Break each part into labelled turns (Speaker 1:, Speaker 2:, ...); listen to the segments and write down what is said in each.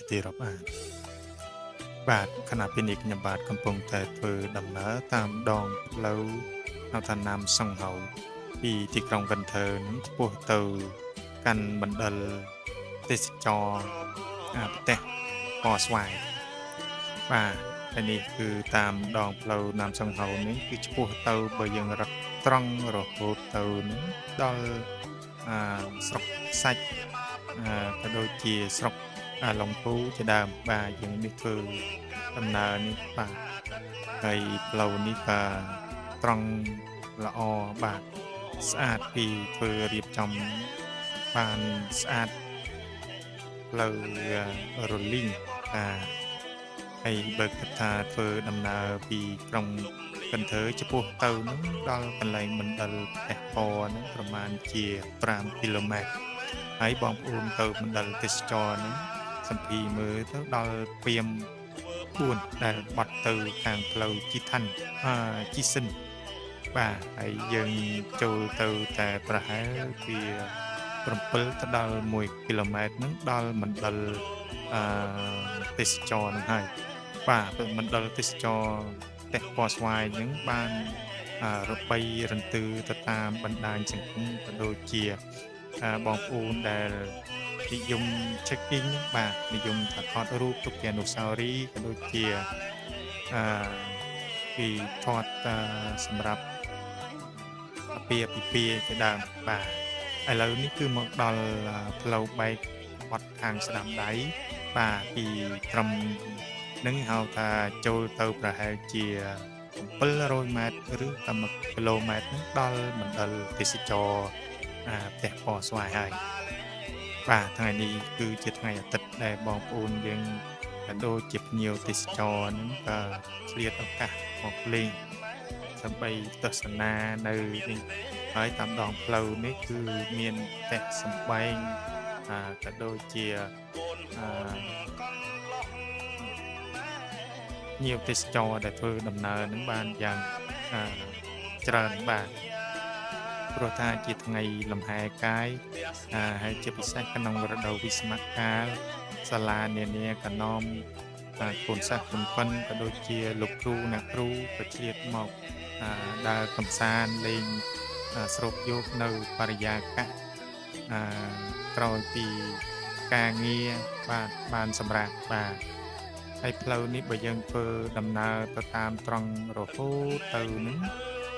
Speaker 1: ជាទីរាប់អានបាទខណៈពេលនេះខ្ញុំបាទកំពុងតែធ្វើដំណើរតាមដងផ្លូវហៅថាណាមសង្ហៅពីទីក្រុងវិនធើនឹងឆ្ពោះទៅកាន់មណ្ឌលទេសចរណ៍ប្រទេសពណ៌ស្វាយបាទហើយនេះគឺតាមដងផ្លូវណាមសង្ហៅនេះគឺឆ្ពោះទៅបើយើងរត់ត្រង់រហូតទៅនឹងដល់ស្រុកសាច់ក៏ដូចជាស្រុកឡុងពូជាដើមបាទយើងនេះធ្វើដំណើរនេះបាទហើយផ្លូវនេះក៏ត្រង់ល្អបាទស្អាតពីធ្វើរៀបចំបានស្អាតផ្លូវរលីងបាទហើយបើគិតថាធ្វើដំណើរពីក្រុងកន្ធ្វើចំពោះទៅនឹងដល់កន្លែងមណ្ឌលផ្ទះពណ៌ហ្នឹងប្រមាណជា5គីឡូម៉ែត្រហើយបងប្អូនទៅមណ្ឌលទេសចរណ៍ហ្នឹងសម្ភារមើលទៅដល់ព្រាម4ដែលបាត់ទៅខាងផ្លូវជីឋាន់ជីសិនបាទហើយយើងចូលទៅតែប្រហែលជា7ទៅដល់1គីឡូម៉ែត្រហ្នឹងដល់មណ្ឌលទេសចរណ៍ហ្នឹងហើយបាទមណ្ឌលទេសចរណ៍ផ្ទះពណ៌ស្វាយហ្នឹងបានរបីរន្ទឺទៅតាមបណ្ដាញសង្គមក៏ដូចជាបងប្អូនដែលនិយម check in បាទនិយមថាថតរូបទុកជាអនុស្សាវរីយ៍ក៏ដូចជាពីថតសម្រាប់អាពាហ៍ពិពាហ៍ជាដើមបាទឥឡូវនេះគឺមកដល់ផ្លូវបែកបត់ខាងស្ដាំដៃបាទពីត្រឹមនឹងហៅថាចូលទៅប្រហែលជា700ម៉ែត្រឬតែ1គីឡូម៉ែត្រហ្នឹងដល់មណ្ឌលទេសចរណ៍ផ្ទះពណ៌ស្វាយហើយបាទថ្ងៃនេះគឺជាថ្ងៃអាទិត្យដែលបងប្អូនយើងក៏ដូចជាភ្ញៀវទេសចរហ្នឹងក៏ឆ្លៀតឱកាសមកលេងដើម្បីទស្សនានៅនេះហើយតាមដងផ្លូវនេះគឺមានផ្ទះសម្បែងក៏ដូចជាភ្ញៀវទេសចរដែលធ្វើដំណើរនឹងបានយ៉ាងច្រើនបាទព្រោះថាជាថ្ងៃលំហែកាយហើយជាពិសេសក្នុងរដូវវិស្សមកាលសាលានានាក៏នាំកូនសិស្សគុនប៉ុនក៏ដូចជាលោកគ្រូអ្នកគ្រូក៏ឆ្លៀតមកដើរកម្សាន្តលេងស្រូបយកនៅបរិយាកាសក្រោយពីការងារបាទបានសម្រាប់បាទហើយផ្លូវនេះបើយើងធ្វើដំណើរទៅតាមត្រង់រហូតទៅនឹង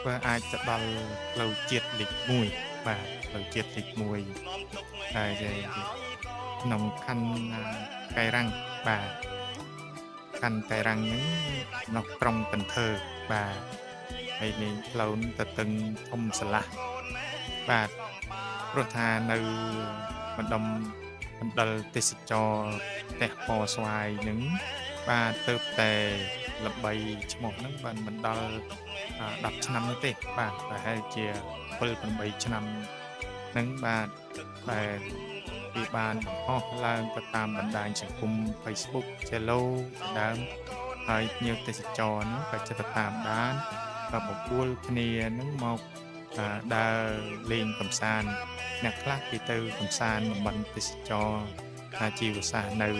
Speaker 1: វាអាចទៅដល់ផ្លូវជាតិលេខ1បាទផ្លូវជាតិលេខ1ហើយក្នុងខណ្ឌកែរាំងបាទខណ្ឌកែរាំងហ្នឹងនៅក្រុងកន្ធ្វើបាទហើយនេះផ្លូវនេះទៅទឹងធំស្រឡះបាទព្រោះថានៅមណ្ឌលទេសចរណ៍ផ្ទះពណ៌ស្វាយហ្នឹងបាទទៅតែល្បីឈ្មោះហ្នឹងបានមិនដល់10ឆ្នាំនោះទេបាទប្រហែលជា7-8ឆ្នាំហ្នឹងបាទដែលគេបានបង្ហោះឡើងទៅតាមបណ្ដាញសង្គម Facebook Zalo ជាដើមហើយភ្ញៀវទេសចរហ្នឹងក៏ចិត្តតាមដានក៏បបួលគ្នាហ្នឹងមកដើរលេងកម្សាន្តអ្នកខ្លះគេទៅកម្សាន្តតំបន់ទេសចរណ៍ជីវសាស្ត្រនៅ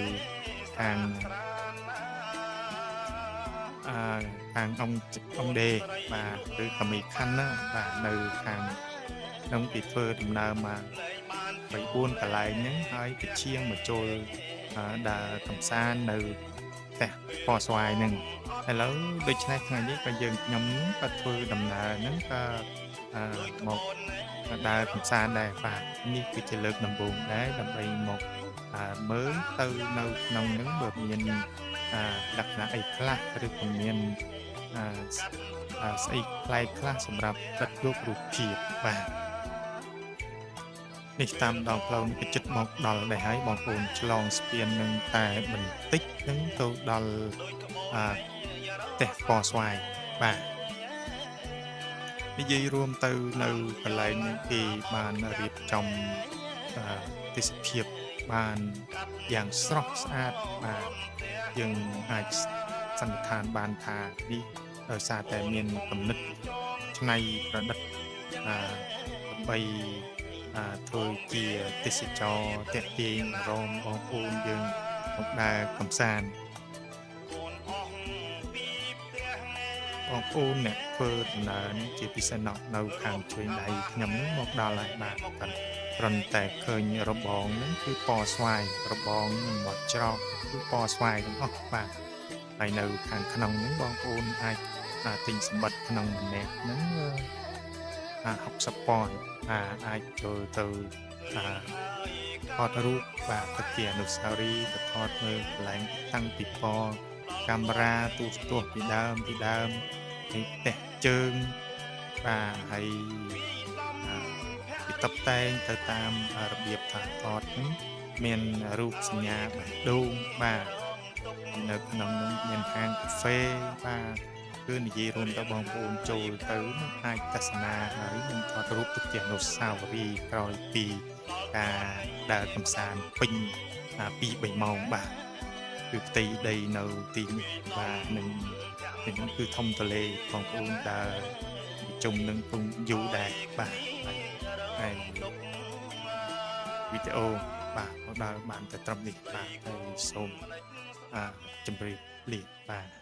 Speaker 1: ខាងអង្គដេបាទឬក៏មីខាន់ណាបាទនៅខាងក្នុងទីធ្វើដំណើរមក3-4កន្លែងហ្នឹងហើយទៅឈៀងមកចូលដើរកម្សាន្តនៅផ្ទះពណ៌ស្វាយហ្នឹងឥឡូវដូច្នេះថ្ងៃនេះក៏ខ្ញុំក៏ធ្វើដំណើរហ្នឹងក៏មកដើរកម្សាន្តដែរបាទនេះគឺជាលើកដំបូងដែរដើម្បីមកមើលទៅនៅក្នុងហ្នឹងបើមានលក្ខណៈអីខ្លះឬក៏មានស្អីប្លែកខ្លះសម្រាប់បិទយករូបភាពបាទនេះតាមដងផ្លូវនេះក៏ជិតមកដល់ដែរហើយបងប្អូនឆ្លងស្ពាននឹងតែបន្តិចនឹងទៅដល់ផ្ទះពណ៌ស្វាយបាទនិយាយរួមទៅនៅកន្លែងនេះគេបានរៀបចំទេសភាពបានយ៉ាងស្រស់ស្អាតបាទយើងអាចសន្និដ្ឋានបានថានេះដោយសារតែមានគំនិតច្នៃប្រឌិតដើម្បីធ្វើជាទេសចរទាក់ទាញអារម្មណ៍បងប្អូនយើង មកដើរកម្សាន្តបងប្អូនអ្នកធ្វើដំណើរនេះជាពិសេសនៅខាងឆ្វេងដៃខ្ញុំនឹងមកដល់ហើយបាទគ្រាន់តែឃើញរបងហ្នឹងគឺពណ៌ស្វាយរបងនឹងមកច្រកគឺពណ៌ស្វាយទាំងអស់បាទហើយនៅខាងក្នុងហ្នឹងបងប្អូនអាចទិញសម្បត្តិក្នុងម្នាក់ហ្នឹង60,000អាចចូលទៅថតរូបបាទទៅជាអនុស្សាវរីយ៍ទៅថតមើលកន្លែងតាំងពីពណ៌កាមេរ៉ាទូរទស្សន៍ពីដើមហើយផ្ទះជើងបាទហើយពីតុបតែងទៅតាមរបៀបថាថតហ្នឹងមានរូបសញ្ញាបេះដូងបាទនៅក្នុងនោះមានហាងកាហ្វេបាទគឺនិយាយរួមទៅបងប្អូនចូលទៅអាចទស្សនាហើយនឹងថតរូបទុកជាអនុស្សាវរីយ៍ក្រោយពីការដើរកម្សាន្តពេញ2-3 ម៉ោងបាទគឺផ្ទៃដីនៅទីនេះបាទនឹងគឺធំទលេបងប្អូនដើរជុំនឹងពងយូរដែរបាទហើយវីដេអូបាទដើរបានតែត្រឹមនេះបាទហើយសូមជម្រាបលាបាទ